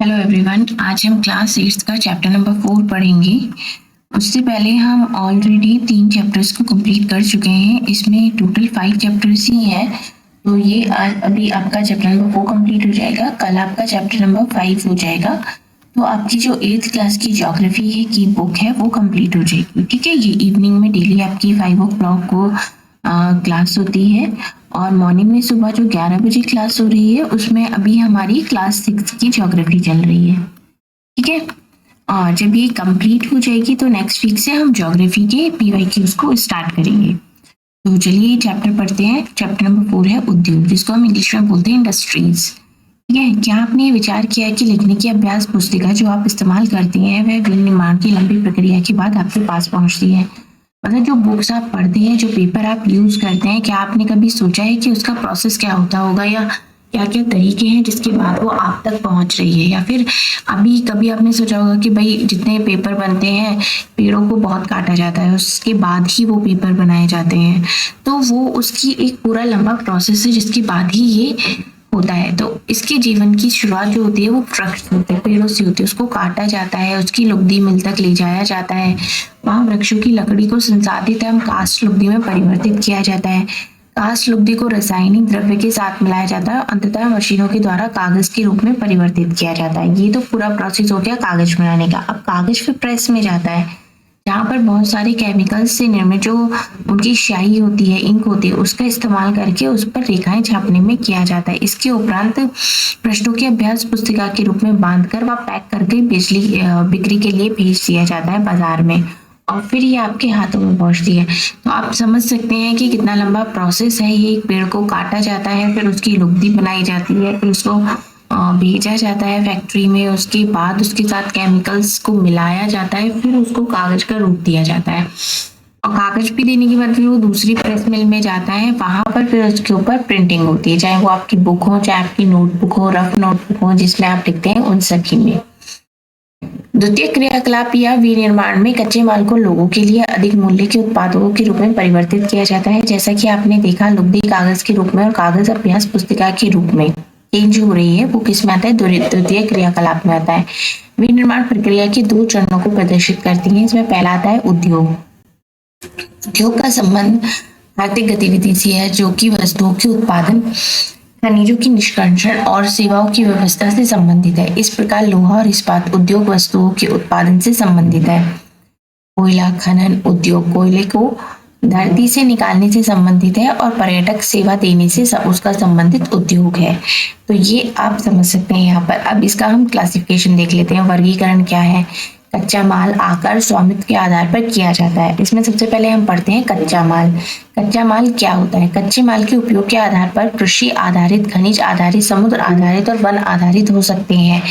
Hello everyone, आज हम class 8 का चैप्टर नंबर 4 पढ़ेंगे। उससे पहले हम ऑलरेडी 3 चैप्टर्स को कंप्लीट कर चुके हैं। इसमें टोटल 5 चैप्टर्स ही है, तो ये अभी आपका चैप्टर नंबर 4 कंप्लीट हो जाएगा। कल आपका चैप्टर नंबर 5 हो जाएगा। तो आपकी जो 8th क्लास की ज्योग्राफी है की बुक है वो कंप्लीट हो जाएगी। ठीक है, ये इवनिंग में डेली आपकी 5 o'clock को क्लास होती है और मॉर्निंग में सुबह जो 11 बजे क्लास हो रही है उसमें अभी हमारी क्लास 6 की ज्योग्राफी चल रही है। ठीक है, और जब ये कंप्लीट हो जाएगी तो नेक्स्ट वीक से हम ज्योग्राफी के PYQs को स्टार्ट करेंगे। तो चलिए चैप्टर पढ़ते हैं। चैप्टर नंबर 4 है उद्योग, जिसको हम इंग्लिश में बोलते हैं इंडस्ट्रीज। ठीक है, क्या आपने विचार किया कि लिखने की अभ्यास पुस्तिका जो आप इस्तेमाल करती हैं वह विनिर्माण की लंबी प्रक्रिया के बाद आपके पास पहुंचती है? मतलब जो बुक्स आप पढ़ते हैं, जो पेपर आप यूज करते हैं, क्या आपने कभी सोचा है कि उसका प्रोसेस क्या होता होगा या क्या क्या तरीके हैं जिसके बाद वो आप तक पहुंच रही है? या फिर अभी कभी आपने सोचा होगा कि भाई जितने पेपर बनते हैं पेड़ों को बहुत काटा जाता है, उसके बाद ही वो पेपर बनाए जाते हैं। तो वो उसकी एक पूरा लंबा प्रोसेस है जिसके बाद ही ये होता है। तो इसके जीवन की शुरुआत जो होती है वो वृक्ष होते हैं, पेड़ों से होती है। उसको काटा जाता है, उसकी लुगदी मिल तक ले जाया जाता है, वहां वृक्षों की लकड़ी को संसाधित एवं काष्ठ लुगदी में परिवर्तित किया जाता है। काष्ठ लुगदी को रासायनिक द्रव्य के साथ मिलाया जाता है, अंततः मशीनों के द्वारा कागज के रूप में परिवर्तित किया जाता है। ये तो पूरा प्रोसेस हो गया कागज बनाने का। अब कागज फिर प्रेस में जाता है, जहाँ पर बहुत सारे केमिकल्स से निर्मित जो उनकी स्याही होती है, इंक होती है, उसका इस्तेमाल करके उस पर रेखाएं छापने में किया जाता है। इसके उपरांत प्रश्नों की अभ्यास पुस्तिका के रूप में बांधकर व पैक करके बिक्री के लिए भेज दिया जाता है बाजार में, और फिर ये आपके हाथों में पहुंचती है। तो आप समझ सकते हैं कि कितना लंबा प्रोसेस है। ये एक पेड़ को काटा जाता है, फिर उसकी लुगदी बनाई जाती है, फिर उसको भेजा जाता है फैक्ट्री में, उसके बाद उसके साथ केमिकल्स को मिलाया जाता है, फिर उसको कागज का रूप दिया जाता है। और कागज भी देने के बाद फिर वो दूसरी प्रेस मिल में जाता है, वहां पर फिर उसके ऊपर प्रिंटिंग होती है, चाहे वो आपकी बुक हो, चाहे आपकी नोटबुक हो, रफ नोटबुक हो जिसमें आप लिखते हैं, उन सभी में। द्वितीय क्रियाकलाप या विनिर्माण में कच्चे माल को लोगों के लिए अधिक मूल्य के उत्पादों के रूप में परिवर्तित किया जाता है। जैसा कि आपने देखा, लुगदी कागज के रूप में और कागज अभ्यास पुस्तिका के रूप में चेंज हो रही है, वो किस में आता है? द्वितीय क्रियाकलाप में आता है। विनिर्माण प्रक्रिया के 2 चरणों को प्रदर्शित करती है। इसमें पहला आता है उद्योग। उद्योग का संबंध आर्थिक गतिविधि से है, जो कि वस्तुओं के उत्पादन, खनिजों की निष्कर्षण और सेवाओं की व्यवस्था से संबंधित है। इस प्रकार लोहा और इस्पात उद्योग वस्तुओं के उत्पादन से संबंधित है। कोयला खनन उद्योग कोयले को धरती से निकालने से संबंधित है और पर्यटक सेवा देने से उसका संबंधित उद्योग है। तो ये आप समझ सकते हैं यहाँ पर। अब इसका हम क्लासिफिकेशन देख लेते हैं, वर्गीकरण क्या है। कच्चा माल आकार स्वामित्व के आधार पर किया जाता है। इसमें सबसे पहले हम पढ़ते हैं कच्चा माल। कच्चा माल क्या होता है? कच्चे माल के उपयोग के आधार पर कृषि आधारित, खनिज आधारित, समुद्र आधारित और वन आधारित हो सकते हैं।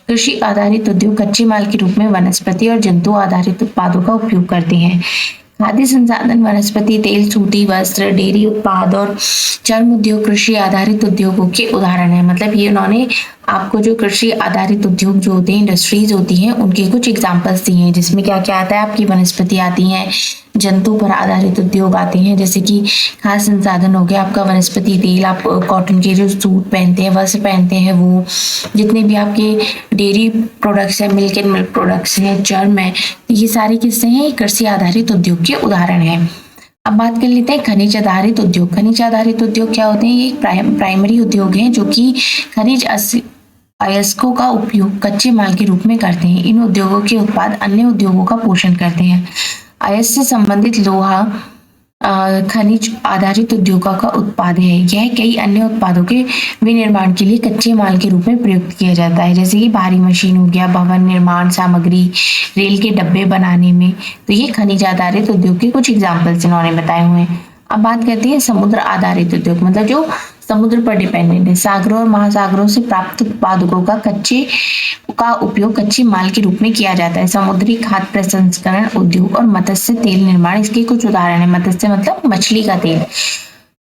कृषि आधारित उद्योग कच्चे माल के रूप में वनस्पति और जंतु आधारित उत्पादों का उपयोग करते हैं। खाद्य संसाधन, वनस्पति तेल, सूती वस्त्र, डेयरी उत्पाद और चर्म उद्योग कृषि आधारित उद्योगों के उदाहरण है। मतलब ये उन्होंने आपको जो कृषि आधारित उद्योग जो होते हैं, इंडस्ट्रीज होती हैं, उनके कुछ एग्जांपल्स दिए हैं, जिसमें क्या क्या आता है? आपकी वनस्पति आती हैं, जंतु पर आधारित उद्योग आते हैं, जैसे कि खाद्य संसाधन हो गया आपका वनस्पति तेल, आप कॉटन के जो सूट पहनते हैं, वस्त्र पहनते हैं, वो जितने भी आपके डेयरी प्रोडक्ट्स हैं, मिल्क एंड मिल्क प्रोडक्ट्स हैं, चर्म है, ये सारे किससे हैं? कृषि आधारित उद्योग के उदाहरण हैं। अब बात कर लेते हैं खनिज आधारित उद्योग। खनिज आधारित उद्योग क्या होते हैं? ये प्राइमरी उद्योग हैं जो कि खनिज अयस्कों का उपयोग कच्चे माल के रूप में करते हैं। इन उद्योगों के उत्पाद अन्य उद्योगों का पोषण करते हैं। अयस्क से संबंधित लोहा खनिज आधारित उद्योगों का उत्पाद है। यह कई अन्य उत्पादों के विनिर्माण के लिए कच्चे माल के रूप में प्रयुक्त किया जाता है, जैसे कि भारी मशीन हो गया, भवन निर्माण सामग्री, रेल के डब्बे बनाने में। तो ये खनिज आधारित उद्योग के कुछ एग्जाम्पल्स इन्होंने बताए हुए हैं। अब बात करते हैं समुद्र आधारित उद्योग, मतलब जो समुद्र पर डिपेंडेंट है। सागरों और महासागरों से प्राप्त उत्पादों का उपयोग कच्चे माल के रूप में किया जाता है। समुद्री खाद्य प्रसंस्करण उद्योग और मत्स्य तेल निर्माण इसके कुछ उदाहरण है। मत्स्य मतलब मछली का तेल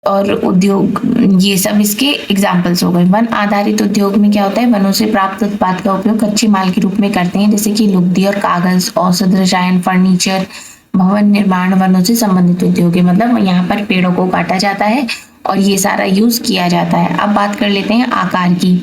और उद्योग, ये सब इसके एग्जाम्पल्स हो गए। वन आधारित उद्योग में क्या होता है? वनों से प्राप्त उत्पाद का उपयोग कच्चे माल के रूप में करते हैं, जैसे कि लुगदी और कागज, औषध, रसायन, फर्नीचर, भवन निर्माण, वनों से संबंधित उद्योग है, मतलब यहाँ पर पेड़ों को काटा जाता है और ये सारा यूज किया जाता है। अब बात कर लेते हैं आकार की।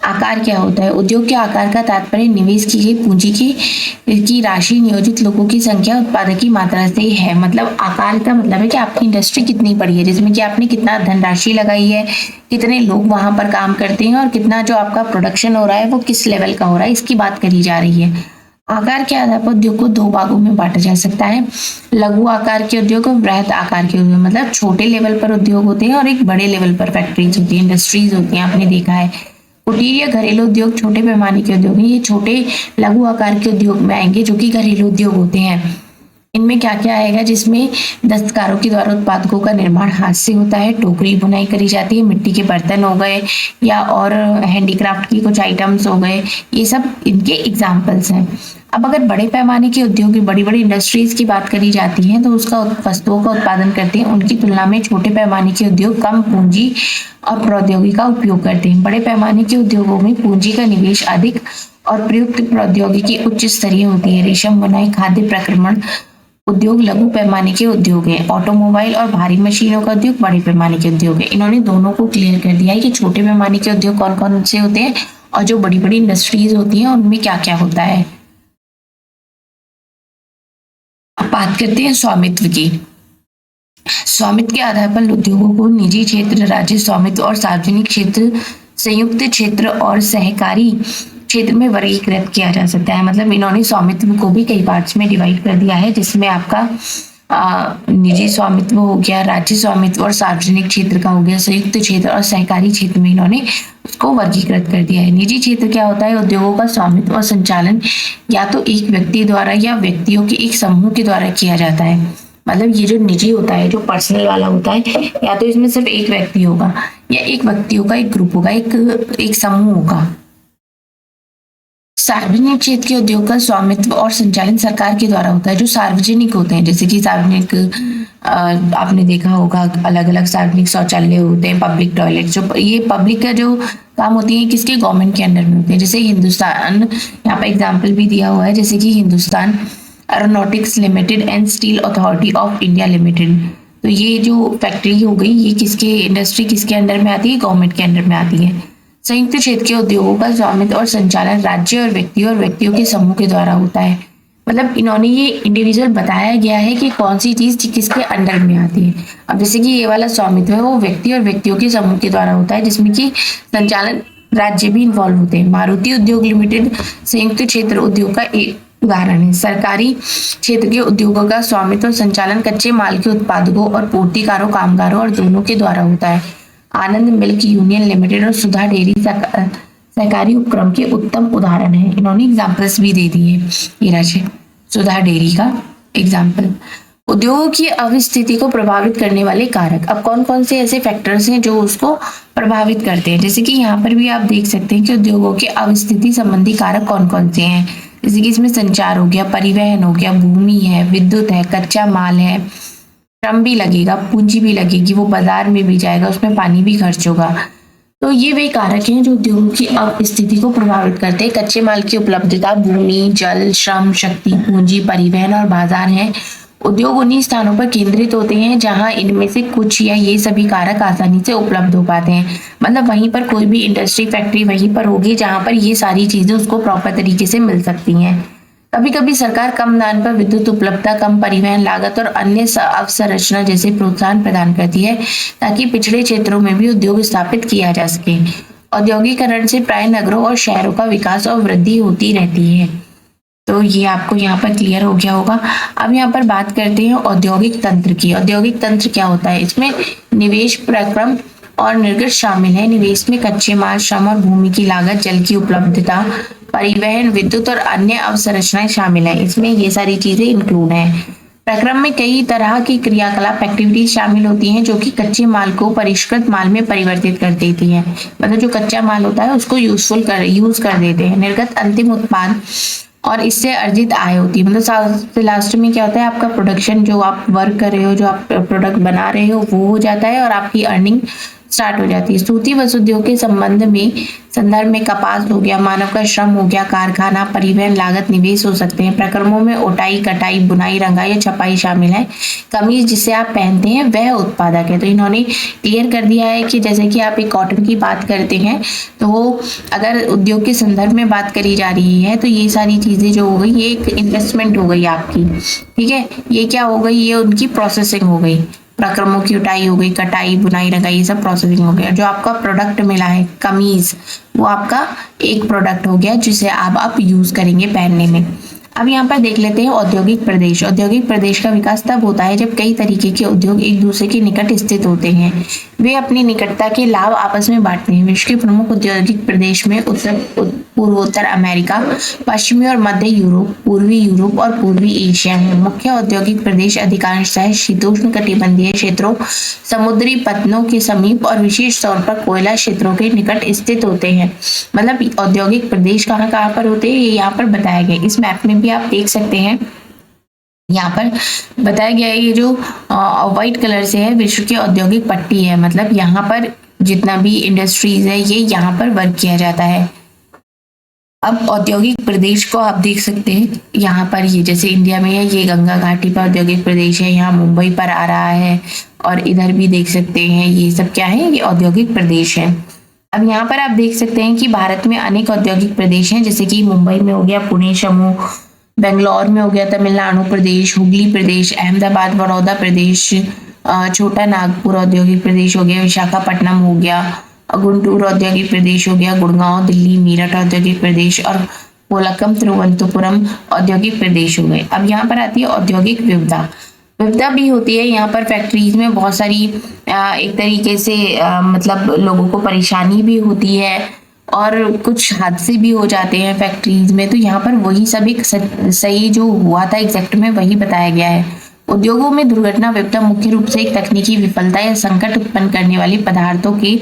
आकार क्या होता है? उद्योग के आकार का तात्पर्य निवेश की गई पूंजी की राशि, नियोजित लोगों की संख्या, उत्पादन की मात्रा से है। मतलब आकार का मतलब है कि आपकी इंडस्ट्री कितनी बड़ी है, जिसमें कि आपने कितना धनराशि लगाई है, कितने लोग वहां पर काम करते हैं और कितना जो आपका प्रोडक्शन हो रहा है वो किस लेवल का हो रहा है, इसकी बात करी जा रही है। आकार के आधार पर उद्योग को दो भागों में बांटा जा सकता है, लघु आकार के उद्योग और बृहद आकार के उद्योग। मतलब छोटे लेवल पर उद्योग होते हैं और एक बड़े लेवल पर फैक्ट्रीज होती है, इंडस्ट्रीज होती हैं, आपने देखा है। कुटीर या घरेलू उद्योग छोटे पैमाने के उद्योग हैं, ये छोटे लघु आकार के उद्योग में आएंगे जो कि घरेलू उद्योग होते हैं। इनमें क्या क्या आएगा? जिसमें दस्तकारों के द्वारा उत्पादकों का निर्माण हाथ से होता है, टोकरी बुनाई करी जाती है, मिट्टी के बर्तन हो गए या और हैंडीक्राफ्ट की कुछ आइटम्स हो गए, ये सब इनके एग्जाम्पल्स हैं। अब अगर बड़े पैमाने के उद्योग की बड़ी बड़ी इंडस्ट्रीज की बात करी जाती है तो उसका वस्तुओं का उत्पादन करते हैं, उनकी तुलना में छोटे पैमाने के उद्योग कम पूंजी और प्रौद्योगिकी का उपयोग करते हैं। बड़े पैमाने के उद्योगों में पूंजी का निवेश अधिक और प्रयुक्त प्रौद्योगिकी उच्च स्तरीय होती है। रेशम बुनाई, खाद्य प्रक्रमण उद्योग लघु पैमाने के उद्योग है। ऑटोमोबाइल और भारी मशीनों का उद्योग बड़े पैमाने के उद्योग है। इन्होंने दोनों को क्लियर कर दिया है कि छोटे पैमाने के उद्योग कौन कौन से होते हैं और जो बड़ी बड़ी इंडस्ट्रीज होती हैं उनमें क्या क्या होता है। अब बात करते हैं स्वामित्व की। स्वामित्व के आधार पर उद्योगों को निजी क्षेत्र, राज्य स्वामित्व और सार्वजनिक क्षेत्र, संयुक्त क्षेत्र और सहकारी क्षेत्र में वर्गीकृत किया जा सकता है। मतलब इन्होंने स्वामित्व को भी कई पार्ट्स में डिवाइड कर दिया है, जिसमें आपका निजी स्वामित्व हो गया, राज्य स्वामित्व और सार्वजनिक क्षेत्र का हो गया, संयुक्त क्षेत्र और सहकारी क्षेत्र में इन्होंने उसको वर्गीकृत कर दिया है। निजी क्षेत्र क्या होता है? उद्योगों का स्वामित्व और संचालन या तो एक व्यक्ति द्वारा या व्यक्तियों के एक समूह के द्वारा किया जाता है। मतलब ये जो निजी होता है, जो पर्सनल वाला होता है, या तो इसमें सिर्फ एक व्यक्ति होगा या एक व्यक्तियों का एक ग्रुप होगा, एक समूह होगा। सार्वजनिक क्षेत्र के उद्योग का स्वामित्व और संचालन सरकार के द्वारा होता है। जो सार्वजनिक होते हैं, जैसे कि सार्वजनिक आपने देखा होगा अलग अलग सार्वजनिक शौचालय होते हैं, पब्लिक टॉयलेट, जो ये पब्लिक का जो काम होती है किसके? गवर्नमेंट के अंडर में होते हैं। जैसे हिंदुस्तान, यहाँ पर एग्जाम्पल भी दिया हुआ है, जैसे कि Hindustan aeronautics limited and steel authority of India limited. तो ये जो फैक्ट्री हो गई, ये किसके इंडस्ट्री किसके अंडर में आती है? गवर्नमेंट के अंडर में आती है। संयुक्त क्षेत्र के उद्योगों का स्वामित्व और संचालन राज्य और व्यक्तियों के समूह के द्वारा होता है। मतलब इन्होंने ये इंडिविजुअल बताया गया है कि कौन सी चीज किसके अंडर में आती है। अब जैसे कि ये वाला स्वामित्व है वो व्यक्ति और व्यक्तियों के समूह के द्वारा होता है, जिसमें कि संचालन राज्य भी इन्वॉल्व होते हैं। मारुति उद्योग लिमिटेड संयुक्त क्षेत्र उद्योग का एक उदाहरण है। सरकारी क्षेत्र के उद्योगों का स्वामित्व और संचालन कच्चे माल के उत्पादकों और पूर्तिकारों, कामगारों और दोनों के द्वारा होता है। आनंद मिल्क यूनियन लिमिटेड और सुधा डेयरी सहकारी उपक्रम के उत्तम उदाहरण है। इन्होंने एग्जाम्पल्स भी दे दिए। ये रहे सुधा डेयरी का एग्जाम्पल। उद्योगों की अवस्थिति को प्रभावित करने वाले कारक। अब कौन कौन से ऐसे फैक्टर्स हैं जो उसको प्रभावित करते हैं? जैसे कि यहाँ पर भी आप देख सकते हैं कि उद्योगों के अवस्थिति संबंधी कारक कौन कौन से हैं। जैसे कि इसमें संचार हो गया, परिवहन हो गया, भूमि है, विद्युत है, कच्चा माल है, श्रम भी लगेगा, पूंजी भी लगेगी, वो बाजार में भी जाएगा, उसमें पानी भी खर्च होगा। तो ये वे कारक हैं जो उद्योगों की स्थिति को प्रभावित करते हैं। कच्चे माल की उपलब्धता, भूमि, जल, श्रम, शक्ति, पूंजी, परिवहन और बाजार हैं। उद्योग उन्हीं स्थानों पर केंद्रित होते हैं जहां इनमें से कुछ या ये सभी कारक आसानी से उपलब्ध हो पाते हैं। मतलब वहीं पर कोई भी इंडस्ट्री, फैक्ट्री वहीं पर होगी जहां पर ये सारी चीजें उसको प्रॉपर तरीके से मिल सकती हैं। कभी कभी सरकार कम दाम पर विद्युत उपलब्धता, कम परिवहन लागत और अन्य अवसंरचना जैसे प्रोत्साहन प्रदान करती है ताकि पिछड़े क्षेत्रों में भी उद्योग स्थापित किया जा सके। औद्योगिकरण से प्राय नगरों और शहरों का विकास और वृद्धि होती रहती है। तो ये आपको यहाँ पर क्लियर हो गया होगा। अब यहाँ पर बात करते हैं औद्योगिक तंत्र की। औद्योगिक तंत्र क्या होता है? इसमें निवेश, प्रक्रम और निर्गत शामिल है। निवेश में कच्चे माल, श्रम और भूमि की लागत, जल की उपलब्धता, परिवहन, विद्युत और अन्य अवसंरचनाएं शामिल है। इसमें ये सारी चीजें इंक्लूड हैं। प्रक्रम में कई तरह की क्रियाकलाप, एक्टिविटीज शामिल होती हैं जो कि कच्चे माल को परिष्कृत माल में परिवर्तित कर देती हैं। मतलब जो कच्चा माल होता है उसको यूज कर देते हैं। निर्गत अंतिम उत्पाद और इससे अर्जित आय होती है। मतलब लास्ट में क्या होता है? आपका प्रोडक्शन, जो आप वर्क कर रहे हो, जो आप प्रोडक्ट बना रहे हो, वो हो जाता है और आपकी अर्निंग स्टार्ट हो जाती है। सूती वस्त्र उद्योग के संदर्भ में कपास हो गया, मानव का श्रम हो गया, कारखाना, परिवहन, लागत, निवेश हो सकते हैं। प्रक्रमों में ओटाई, कटाई, बुनाई, रंगाई या छपाई शामिल है। कमीज जिसे आप पहनते हैं वह उत्पादक है। तो इन्होंने क्लियर कर दिया है कि जैसे कि आप एक कॉटन की बात करते हैं तो अगर उद्योग के संदर्भ में बात करी जा रही है तो ये सारी चीजें जो हो गई ये एक इन्वेस्टमेंट हो गई आपकी, ठीक है। ये क्या हो गई, ये उनकी प्रोसेसिंग हो गई। प्रक्रमों की उठाई हो गई, कटाई, बुनाई, रंगाई, ये सब प्रोसेसिंग हो गया। जो आपका प्रोडक्ट मिला है कमीज, वो आपका एक प्रोडक्ट हो गया जिसे आप यूज करेंगे पहनने में। अब यहाँ पर देख लेते हैं औद्योगिक प्रदेश। औद्योगिक प्रदेश का विकास तब होता है जब कई तरीके के उद्योग एक दूसरे के निकट स्थित होते हैं। वे अपनी निकटता के लाभ आपस में बांटते हैं। विश्व के प्रमुख औद्योगिक प्रदेश में पूर्वोत्तर अमेरिका, पश्चिमी और मध्य यूरोप, पूर्वी यूरोप और पूर्वी एशिया है। मुख्य औद्योगिक प्रदेश अधिकांशतः शीतोष्ण कटिबंधीय क्षेत्रों, समुद्री पत्तनों के समीप और विशेष तौर पर कोयला क्षेत्रों के निकट स्थित होते हैं। मतलब औद्योगिक प्रदेश कहाँ कहाँ पर होते हैं ये यहाँ पर बताया गया। इस मैप में भी आप देख सकते हैं, यहाँ पर बताया गया है। ये जो व्हाइट कलर से है विश्व की औद्योगिक पट्टी है, मतलब यहाँ पर जितना भी इंडस्ट्रीज है ये यहाँ पर वर्क किया जाता है। अब औद्योगिक प्रदेश को आप देख सकते हैं यहाँ पर, ये जैसे इंडिया में है ये गंगा घाटी पर औद्योगिक प्रदेश है, यहाँ मुंबई पर आ रहा है और इधर भी देख सकते हैं ये सब क्या है, ये औद्योगिक प्रदेश है। अब यहाँ पर आप देख सकते हैं कि भारत में अनेक औद्योगिक प्रदेश हैं, जैसे कि मुंबई में हो गया पुणे समूह, बेंगलोर में हो गया तमिलनाडु प्रदेश, हुगली प्रदेश, अहमदाबाद बड़ौदा प्रदेश, छोटा नागपुर औद्योगिक प्रदेश हो गया, विशाखापट्टनम हो गया, गुंटूर औद्योगिक प्रदेश हो गया, गुड़गांव, दिल्ली, मेरठ औद्योगिक प्रदेश और कोलक्कम, तिरुवनंतपुरम औद्योगिक प्रदेश हो गए। अब यहाँ पर आती है औद्योगिक विविधता भी होती है। यहाँ पर फैक्ट्रीज में बहुत सारी एक तरीके से मतलब लोगों को परेशानी भी होती है और कुछ हादसे भी हो जाते हैं फैक्ट्रीज में। तो यहाँ पर वही सब एक सही जो हुआ था एग्जैक्ट में वही बताया गया है। उद्योगों में दुर्घटना विविधता मुख्य रूप से एक तकनीकी विफलता या संकट उत्पन्न करने वाली पदार्थों के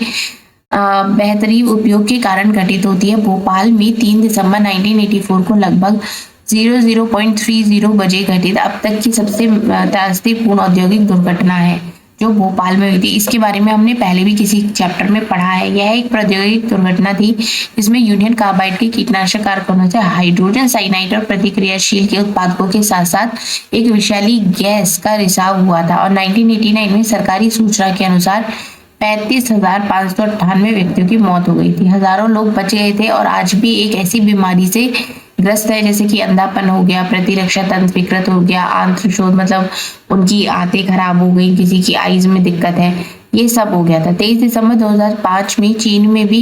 बेहतरीन उपयोग के कारण घटित होती है। भोपाल में 3 दिसंबर 1984 को लगभग 00.30 बजे घटित अब तक की सबसे त्रासदीपूर्ण औद्योगिक दुर्घटना है जो भोपाल में हुई थी। इसके बारे में हमने पहले भी किसी चैप्टर में पढ़ा है। यह एक प्रौद्योगिक दुर्घटना थी जिसमें यूनियन कार्बाइड के कीटनाशक कारखानों से हाइड्रोजन साइनाइड और प्रतिक्रियाशील के उत्पादकों के साथ साथ एक विषैली गैस का रिसाव हुआ था और 1989 में सरकारी सूचना के अनुसार 35,598 व्यक्तियों की मौत हो गई थी। हजारों लोग बच गए थे और आज भी एक ऐसी बीमारी से ग्रस्त है जैसे कि अंधापन हो गया, प्रतिरक्षा तंत्र विकृत हो गया, आंत्र शोथ मतलब उनकी आंतें खराब हो गई, किसी की आईज में दिक्कत है, ये सब हो गया था। 23 दिसंबर 2005 में चीन में भी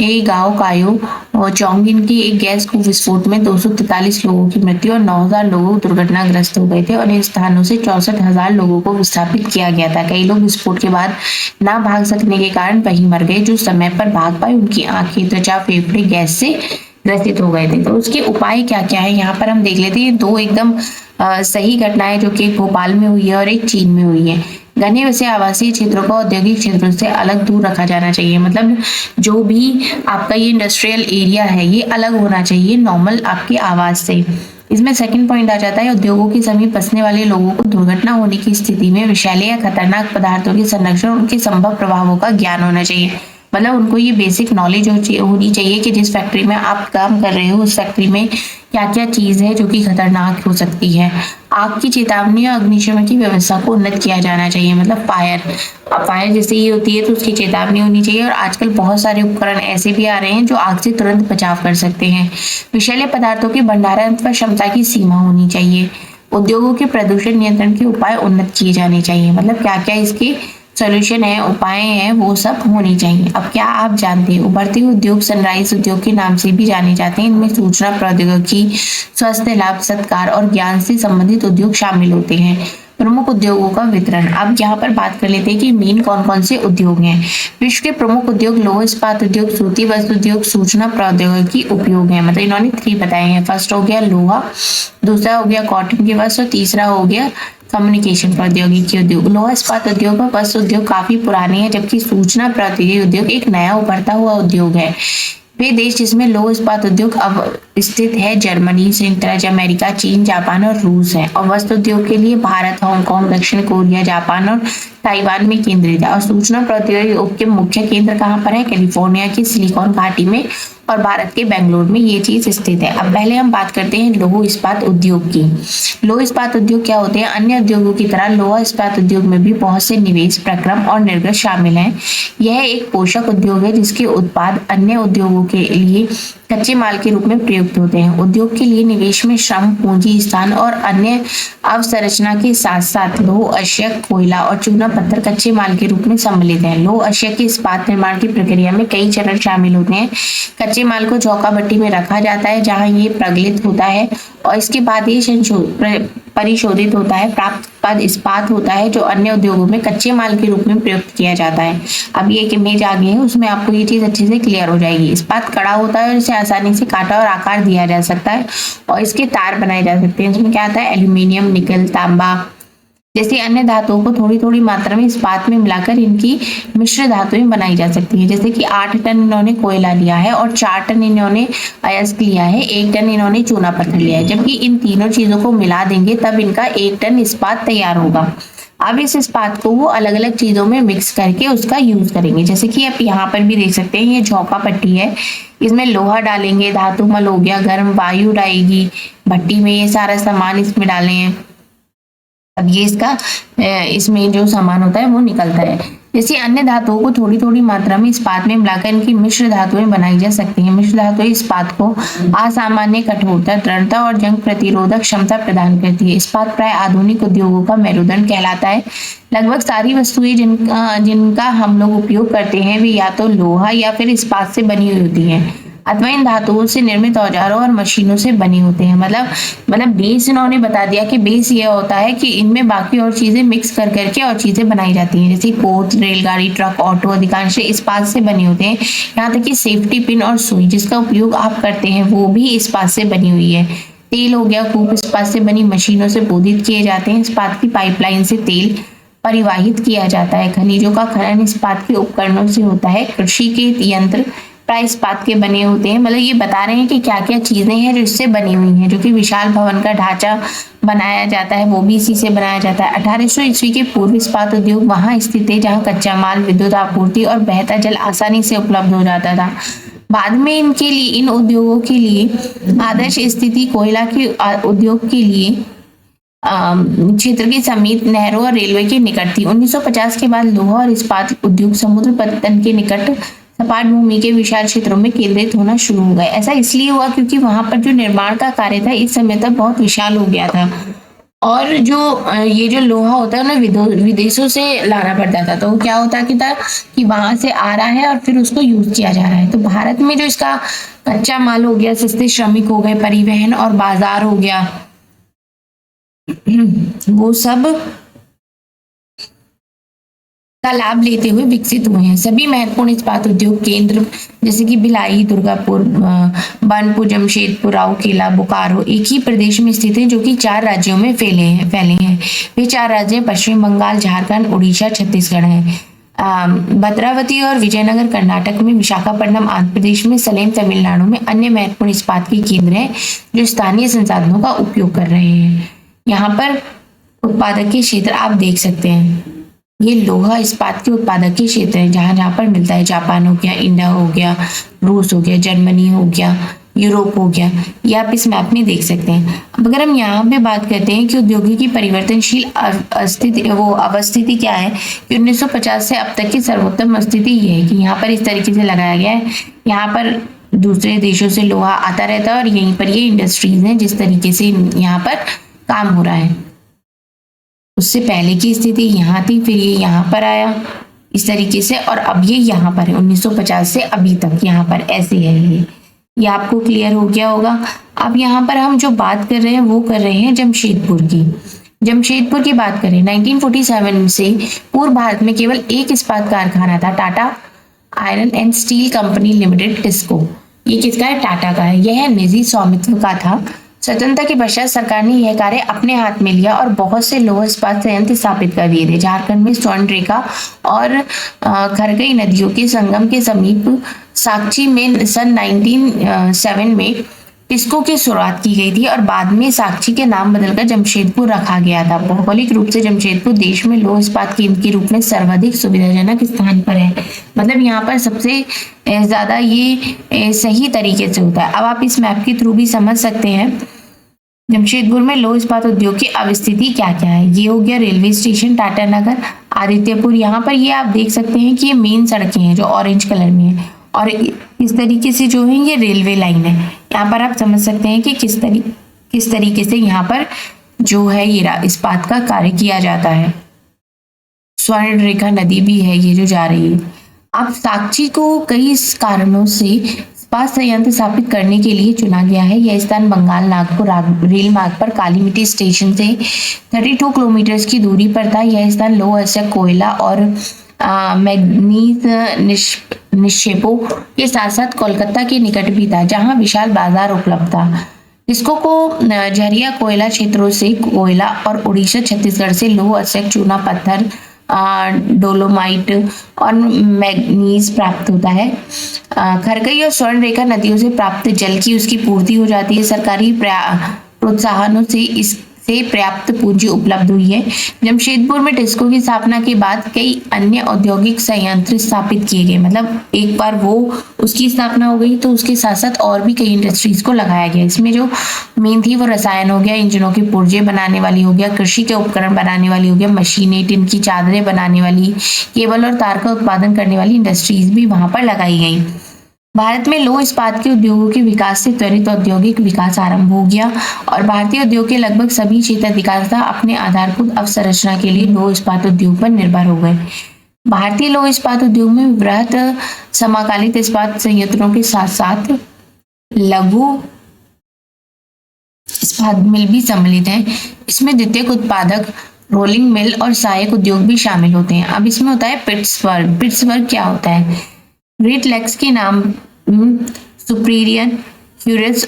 एक गांव कायो और चोंगिन की एक गैस को विस्फोट में 243 लोगों की मृत्यु और 9,000 लोग दुर्घटनाग्रस्त हो गए थे और इन स्थानों से 64,000 लोगों को विस्थापित किया गया था। कई लोग विस्फोट के बाद ना भाग सकने के कारण वहीं मर गए। जो समय पर भाग पाए उनकी आंखें, त्वचा, फेफड़े गैस से ग्रसित हो गए थे। तो उसके उपाय क्या क्या है यहाँ पर हम देख लेते हैं। दो एकदम सही घटनाएं जो कि भोपाल में हुई है और एक चीन में हुई है। घने वैसे आवासीय क्षेत्रों को औद्योगिक क्षेत्रों से अलग दूर रखा जाना चाहिए। मतलब जो भी आपका ये इंडस्ट्रियल एरिया है ये अलग होना चाहिए नॉर्मल आपके आवास से। इसमें सेकंड पॉइंट आ जाता है उद्योगों के समीप बसने वाले लोगों को दुर्घटना होने की स्थिति में विषैले या खतरनाक पदार्थों के संरक्षण और उनके संभव प्रभावों का ज्ञान होना चाहिए। मतलब उनको ये बेसिक नॉलेज होनी चाहिए कि जिस फैक्ट्री में आप काम कर रहे हो उस फैक्ट्री में क्या क्या चीज है जो कि खतरनाक हो सकती है। आग की चेतावनी और अग्निशमन की व्यवस्था को उन्नत किया जाना चाहिए। मतलब फायर जैसे ही होती है तो उसकी चेतावनी होनी चाहिए और आजकल बहुत सारे उपकरण ऐसे भी आ रहे हैं जो आग से तुरंत बचाव कर सकते हैं। विषैले पदार्थों के भंडारण पर क्षमता की सीमा होनी चाहिए। उद्योगों के प्रदूषण नियंत्रण के उपाय उन्नत किए जाने चाहिए। मतलब क्या क्या इसके सोल्यूशन है, उपाय हैं, वो सब होनी चाहिए। अब क्या आप जानते हैं उभरते उद्योग सनराइज उद्योग के नाम से भी जाने जाते हैं। इनमें सूचना प्रौद्योगिकी, स्वास्थ्य लाभ, सत्कार और ज्ञान से संबंधित उद्योग शामिल होते हैं। प्रमुख उद्योगों का वितरण। अब यहाँ पर बात कर लेते हैं कि मेन कौन कौन से उद्योग हैं। विश्व के प्रमुख उद्योग लौह इस्पात उद्योग, सूती वस्त्र उद्योग, सूचना प्रौद्योगिकी उपयोग है। मतलब इन्होंने 3 बताए हैं। फर्स्ट हो गया लोहा, दूसरा हो गया कॉटन की वस्त्र और तीसरा हो गया कम्युनिकेशन प्रौद्योगिकी उद्योग। लौह इस्पात उद्योग और वस्त्र उद्योग काफी पुराने हैं जबकि सूचना प्रौद्योगिकी उद्योग एक नया उभरता हुआ उद्योग है। वे देश जिसमें लौह इस्पात उद्योग अब स्थित है जर्मनी, संयुक्त अमेरिका, चीन, जापान और रूस है। और वस्त्र उद्योग के लिए भारत, हांगकांग, दक्षिण कोरिया, जापान और ताइवान में केंद्रित है और सूचना प्रौद्योगिकी के मुख्य केंद्र कहाँ पर है? कैलिफोर्निया की सिलिकॉन घाटी में और भारत के बेंगलुरु में ये चीज स्थित है। अब पहले हम बात करते हैं लौह इस्पात उद्योग की। लौह इस्पात उद्योग क्या होते हैं? अन्य उद्योगों की तरह लौह इस्पात उद्योग में भी बहुत से निवेश प्रक्रम और निर्गत शामिल हैं। यह एक पोषक उद्योग है जिसके उत्पाद अन्य उद्योगों के लिए कच्चे माल के रूप में प्रयुक्त होते हैं। उद्योग के लिए निवेश में श्रम, पूंजी, स्थान और अन्य अवसंरचना के साथ साथ लौह अयस्क, कोयला और चूना पत्थर कच्चे माल के रूप में सम्मिलित है। लौह अयस्क के इस्पात निर्माण की प्रक्रिया में कई चरण शामिल होते हैं। कच्चे माल को चौका भट्टी में रखा जाता है जहां ये प्रगलित होता है और इसके बाद ये परिशोधित होता है। प्राप्त उत्पाद इस्पात होता है जो अन्य उद्योगों में कच्चे माल के रूप में प्रयुक्त किया जाता है। अब ये एक इमेज आ गई है, उसमें आपको ये चीज अच्छे से क्लियर हो जाएगी। इस्पात कड़ा होता है और इसे आसानी से काटा और आकार दिया जा सकता है और इसके तार बनाए जा सकते हैं। इसमें क्या आता है? एल्यूमिनियम, निकल, तांबा जैसी अन्य धातुओं को थोड़ी थोड़ी मात्रा में इस्पात में मिलाकर इनकी मिश्र धातुएं बनाई जा सकती हैं। जैसे कि 8 टन इन्होंने कोयला लिया है और 4 टन इन्होंने अयस्क लिया है, 1 टन इन्होंने चूना पत्थर लिया है। जबकि इन तीनों चीजों को मिला देंगे तब इनका 1 टन इस्पात तैयार होगा। अब इस इस्पात को वो अलग अलग चीजों में मिक्स करके उसका यूज करेंगे। जैसे कि आप यहाँ पर भी देख सकते हैं, ये झोंका पट्टी है, इसमें लोहा डालेंगे, धातु मल हो गया, गर्म वायु डालेगी भट्टी में, ये सारा सामान इसमें डाले हैं। अब ये इसका इसमें जो सामान होता है वो निकलता है। जैसे अन्य धातुओं को थोड़ी थोड़ी मात्रा में इस्पात में मिलाकर इनकी मिश्र धातुएं बनाई जा सकती हैं। मिश्र धातुएं इस्पात को असामान्य कठोरता, दृढ़ता और जंग प्रतिरोधक क्षमता प्रदान करती है। इस्पात प्राय आधुनिक उद्योगों का मेरुदंड कहलाता है। लगभग सारी वस्तुएं जिनका हम लोग उपयोग करते हैं वे या तो लोहा या फिर इस्पात से बनी हुई होती हैं अथवा इन धातुओं से निर्मित औजारों और मशीनों से बने होते हैं। मतलब बेस इन्होंने बता दिया कि बेस ये होता है कि इनमें बाकी और चीजें मिक्स कर करके और चीजें बनाई जाती हैं। जैसे कोच, रेलगाड़ी, ट्रक, ऑटो अधिकांश इस्पात से बने होते हैं। यहाँ तक कि सेफ्टी पिन और सुई जिसका उपयोग आप करते हैं वो भी इस्पात से बनी हुई है। तेल हो गया, कूप इस्पात से बनी मशीनों से बोधित किए जाते हैं। इस्पात की पाइपलाइन से तेल परिवाहित किया जाता है। खनिजों का खनन इस्पात के उपकरणों से होता है। कृषि के यंत्र प्राय इस्पात के बने होते हैं। मतलब ये बता रहे हैं कि क्या क्या चीजें हैं जो इससे बनी हुई हैं। जो कि विशाल भवन का ढांचा बनाया जाता है वो भी इसी से बनाया जाता है। 1800 ईस्वी के पूर्व इस्पात उद्योग वहां स्थित है जहां कच्चा माल, विद्युत आपूर्ति और बहता जल आसानी से उपलब्ध हो जाता था। बाद में इन उद्योगों के लिए आदर्श स्थिति कोयला के उद्योग के लिए क्षेत्र के समीप नहरों और रेलवे के निकट थी। 1950 के बाद लोहा और इस्पात उद्योग समुद्र पतन के निकट सपाट भूमि के विशाल क्षेत्रों में केंद्रित होना शुरू हो गए। ऐसा इसलिए हुआ क्योंकि वहां पर जो निर्माण का कार्य था इस समय तक बहुत विशाल हो गया था और जो ये जो लोहा होता है उन्हें विदेशों से लाना पड़ता था। तो क्या होता कि वहां से आ रहा है और फिर उसको यूज किया जा रहा है। तो भारत में जो इसका कच्चा माल हो गया, सस्ते श्रमिक हो गए, परिवहन और बाजार हो गया, वो सब का लाभ लेते हुए विकसित हुए हैं। सभी महत्वपूर्ण इस्पात उद्योग केंद्र जैसे कि भिलाई, दुर्गापुर, बानपुर, जमशेदपुर, राउरकेला, बोकारो एक ही प्रदेश में स्थित है जो कि 4 राज्यों में फैले हैं। वे 4 राज्य पश्चिम बंगाल, झारखंड, उड़ीसा, छत्तीसगढ़ हैं। भद्रावती और विजयनगर कर्नाटक में, विशाखापट्टनम आंध्र प्रदेश में, सलेम तमिलनाडु में अन्य महत्वपूर्ण इस्पात के केंद्र हैं जो स्थानीय संसाधनों का उपयोग कर रहे हैं। यहाँ पर उत्पादक के क्षेत्र आप देख सकते हैं, ये लोहा इस्पात के उत्पादक के क्षेत्र है जहां जहां पर मिलता है। जापान हो गया, इंडिया हो गया, रूस हो गया, जर्मनी हो गया, यूरोप हो गया, ये आप इस मैप में देख सकते हैं। अब अगर हम यहाँ पे बात करते हैं कि औद्योगिकी परिवर्तनशील अवस्थिति क्या है कि 1950 से अब तक की सर्वोत्तम स्थिति ये है कि यहाँ पर इस तरीके से लगाया गया है। यहाँ पर दूसरे देशों से लोहा आता रहता है और यहीं पर ये इंडस्ट्रीज हैं जिस तरीके से यहाँ पर काम हो रहा है। उससे पहले की स्थिति यहाँ थी, फिर ये यहाँ पर आया इस तरीके से और अब ये यहाँ पर है। 1950 से अभी तक यहाँ पर ऐसे है। ये आपको क्लियर हो गया होगा। अब यहाँ पर हम जो बात कर रहे हैं वो कर रहे हैं जमशेदपुर की। जमशेदपुर की बात करें, 1947 से पूर्व भारत में केवल एक इस्पात कारखाना था, Tata iron and steel company limited, TISCO. ये किसका है? टाटा का है। यह निजी स्वामित्व का था। स्वतंत्रता के पश्चात सरकार ने यह कार्य अपने हाथ में लिया और बहुत से लौह इस्पात संयंत्र स्थापित कर दिए थे। झारखंड में स्वर्णरेखा और खरगई नदियों के संगम के समीप साक्षी में सन 1907 में टिस्को की शुरुआत की गई थी और बाद में साक्ची के नाम बदलकर जमशेदपुर रखा गया था। भौगोलिक रूप से जमशेदपुर देश में लौह इस्पात केंद्र के रूप में सर्वाधिक सुविधाजनक स्थान पर है। मतलब यहाँ पर सबसे ज्यादा ये सही तरीके से होता है। अब आप इस मैप के थ्रू भी समझ सकते हैं जमशेदपुर में लौह इस्पात उद्योग की अवस्थिति क्या क्या है। ये हो गया रेलवे स्टेशन टाटानगर, आदित्यपुर। यहाँ पर ये आप देख सकते हैं कि ये मेन सड़कें हैं जो ऑरेंज कलर में है और इस तरीके से जो है ये रेलवे लाइन है। यहाँ पर आप समझ सकते हैं कि किस तरीके से यहाँ पर जो है ये इस्पात का कार्य किया जाता है। स्वर्ण रेखा नदी भी है ये जो जा रही है। अब साक्ची को कई कारणों से इस्पात संयंत्र स्थापित करने के लिए चुना गया है। यह स्थान बंगाल नागपुर रेल मार्ग पर काली मिट्टी स्टेशन से 32 किलोमीटर की दूरी पर था। यह स्थान लौह अयस्क, कोयला और मैग्नीज निक्षेपों के साथ साथ कोलकाता के निकट भी था, जहां विशाल बाजार उपलब्ध था। इसको झरिया कोयला क्षेत्रों से कोयला और उड़ीसा छत्तीसगढ़ से लौह अयस्क, चूना पत्थर, डोलोमाइट और मैग्नीज प्राप्त होता है। खरकई और स्वर्ण रेखा नदियों से प्राप्त जल की उसकी पूर्ति हो जाती है। सरकारी प्रोत्साहनों से इससे पर्याप्त पूंजी उपलब्ध हुई है। जमशेदपुर में टिस्को की स्थापना के बाद कई अन्य औद्योगिक संयंत्र स्थापित किए गए। मतलब एक बार वो उसकी स्थापना हो गई तो उसके साथ साथ और भी कई इंडस्ट्रीज को लगाया गया। इसमें जो मेन थी वो रसायन हो गया, इंजनों के पुर्जे बनाने वाली हो गया, कृषि के उपकरण बनाने वाली हो गया, मशीनें, टिन की चादरें बनाने वाली, केबल और तार का उत्पादन करने वाली इंडस्ट्रीज भी वहां पर लगाई गई। भारत में लौह इस्पात के उद्योगों के विकास से त्वरित औद्योगिक विकास आरंभ हो गया और भारतीय उद्योग के लगभग सभी क्षेत्राधिकारता अपने आधारभूत अवसंरचना के लिए लौह इस्पात उद्योग पर निर्भर हो गए। भारतीय लौह इस्पात उद्योग में वृहत समकालिक इस्पात संयंत्रों के साथ साथ लघु इस्पात मिल भी सम्मिलित हैं। इसमें द्वितीयक उत्पादक, रोलिंग मिल और सहायक उद्योग भी शामिल होते हैं। अब इसमें होता है पिट्सबर्ग। पिट्सबर्ग क्या होता है? ग्रेट लेक्स के नाम सुपीरियर, ह्यूरस,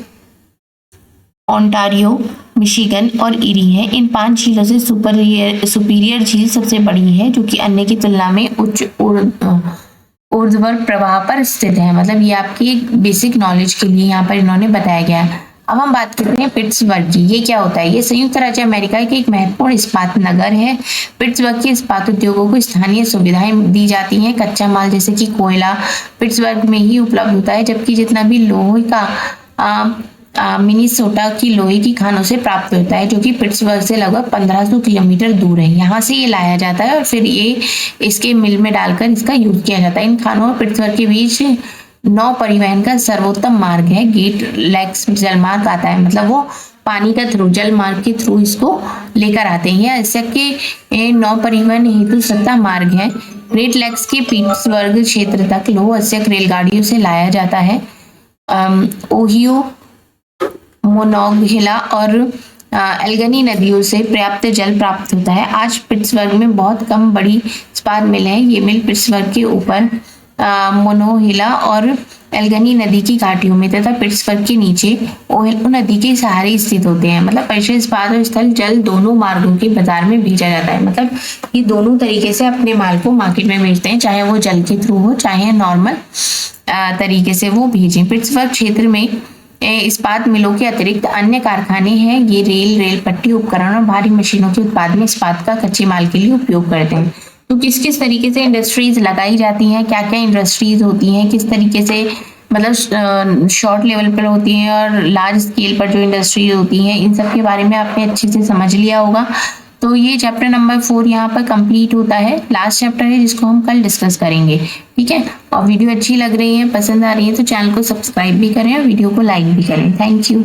ओंटारियो, मिशिगन और इरी है। इन 5 झीलों से सुपीरियर झील सबसे बड़ी है, जो कि अन्य की तुलना में उच्च ऊर्ध्वाधर प्रवाह पर स्थित है। मतलब ये आपकी एक बेसिक नॉलेज के लिए यहाँ पर इन्होंने बताया गया है। अब हम बात करते हैं पिट्सबर्ग की। ये क्या होता है? ये संयुक्त राज्य अमेरिका के एक महत्वपूर्ण इस्पात नगर है। पिट्सबर्ग के इस्पात उद्योगों को स्थानीय सुविधाएं दी जाती हैं। कच्चा माल जैसे कि कोयला पिट्सबर्ग में ही उपलब्ध होता है, जबकि जितना भी लोहे का मिनीसोटा की लोहे की खानों से प्राप्त होता है, जो कि पिट्सबर्ग से लगभग 1500 किलोमीटर दूर है। यहाँ से ये लाया जाता है और फिर ये इसके मिल में डालकर इसका यूज किया जाता है। इन खानों और पिट्सबर्ग के बीच नौ परिवहन का सर्वोत्तम मार्ग है। ग्रेट लेक्स जलमार्ग आता है, मतलब वो पानी का थ्रू, जल मार्ग के थ्रू इसको लेकर आते हैं। ऐसे के नौ परिवहन हेतु 7 मार्ग है। ग्रेट लेक्स के पिट्सबर्ग क्षेत्र तक लौह अयस्क रेलगाड़ियों से लाया जाता है। ओहियो, मोनोंगहिला और एल्गनी नदियों से पर्याप्त जल प्राप्त होता है। आज पिट्सबर्ग में बहुत कम बड़ी इस्पात मिल है। ये मिल पिट्सबर्ग के ऊपर मोनोंगहिला और एल्गनी नदी की घाटियों में तथा पिट्सबर्ग के नीचे ओहियो नदी के सहारे स्थित होते हैं। मतलब परिक्षण इस्पात और स्थल जल दोनों मार्गों के बाजार में भेजा जाता है। मतलब ये दोनों तरीके से अपने माल को मार्केट में भेजते हैं, चाहे वो जल के थ्रू हो चाहे नॉर्मल तरीके से वो भेजें। पिट्सबर्ग क्षेत्र में इस्पात मिलों के अतिरिक्त अन्य कारखाने हैं। ये रेल पट्टी उपकरण और भारी मशीनों के उत्पादन में इस्पात का कच्चे माल के लिए उपयोग करते हैं। तो किस किस तरीके से इंडस्ट्रीज लगाई जाती हैं, क्या क्या इंडस्ट्रीज होती हैं, किस तरीके से मतलब शॉर्ट लेवल पर होती हैं और लार्ज स्केल पर जो इंडस्ट्रीज होती हैं, इन सब के बारे में आपने अच्छे से समझ लिया होगा। तो ये चैप्टर नंबर 4 यहाँ पर कंप्लीट होता है। लास्ट चैप्टर है जिसको हम कल डिस्कस करेंगे, ठीक है। और वीडियो अच्छी लग रही है, पसंद आ रही है तो चैनल को सब्सक्राइब भी करें और वीडियो को लाइक भी करें। Thank you.